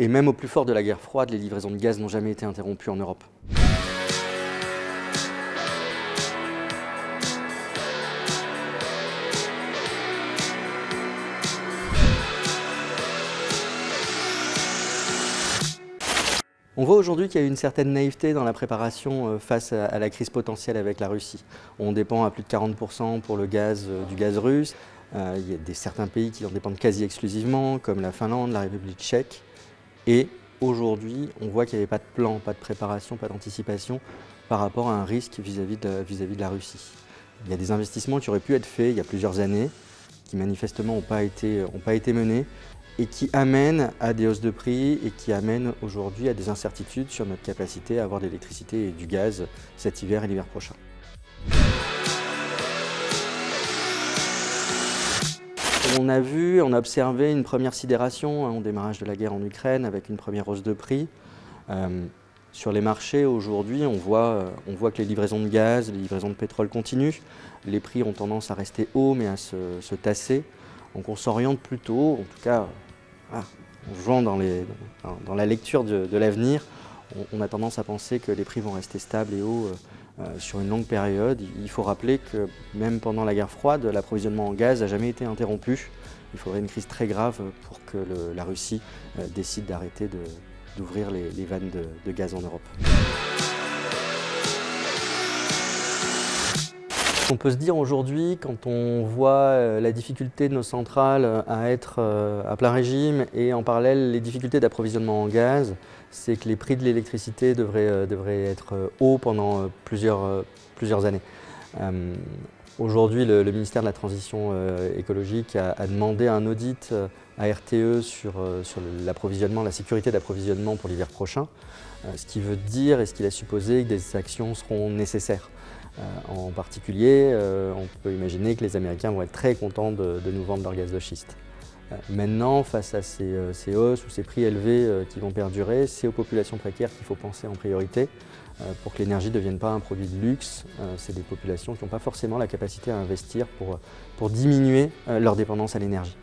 Et même au plus fort de la guerre froide, les livraisons de gaz n'ont jamais été interrompues en Europe. On voit aujourd'hui qu'il y a une certaine naïveté dans la préparation face à la crise potentielle avec la Russie. On dépend à plus de 40% pour le gaz du gaz russe. Il y a certains pays qui en dépendent quasi exclusivement, comme la Finlande, la République tchèque. Et aujourd'hui, on voit qu'il n'y avait pas de plan, pas de préparation, pas d'anticipation par rapport à un risque vis-à-vis de la Russie. Il y a des investissements qui auraient pu être faits il y a plusieurs années, qui manifestement n'ont pas été menés, et qui amènent à des hausses de prix et qui amènent aujourd'hui à des incertitudes sur notre capacité à avoir de l'électricité et du gaz cet hiver et l'hiver prochain. On a observé une première sidération au démarrage de la guerre en Ukraine avec une première hausse de prix. Sur les marchés aujourd'hui, on voit que les livraisons de gaz, les livraisons de pétrole continuent. Les prix ont tendance à rester hauts mais à se tasser. Donc on s'oriente plutôt, en tout cas en jouant dans la lecture de l'avenir, on a tendance à penser que les prix vont rester stables et hauts sur une longue période. Il faut rappeler que même pendant la guerre froide, l'approvisionnement en gaz n'a jamais été interrompu. Il faudrait une crise très grave pour que la Russie décide d'arrêter d'ouvrir les vannes de gaz en Europe. On peut se dire aujourd'hui, quand on voit la difficulté de nos centrales à être à plein régime et en parallèle les difficultés d'approvisionnement en gaz, c'est que les prix de l'électricité devraient être hauts pendant plusieurs années. Aujourd'hui, le ministère de la Transition écologique a demandé un audit à RTE sur l'approvisionnement, la sécurité d'approvisionnement pour l'hiver prochain, ce qui veut dire et ce qu'il a supposé que des actions seront nécessaires. En particulier, on peut imaginer que les Américains vont être très contents de nous vendre leur gaz de schiste. Maintenant, face à ces hausses ou ces prix élevés qui vont perdurer, c'est aux populations précaires qu'il faut penser en priorité pour que l'énergie ne devienne pas un produit de luxe. C'est des populations qui n'ont pas forcément la capacité à investir pour diminuer leur dépendance à l'énergie.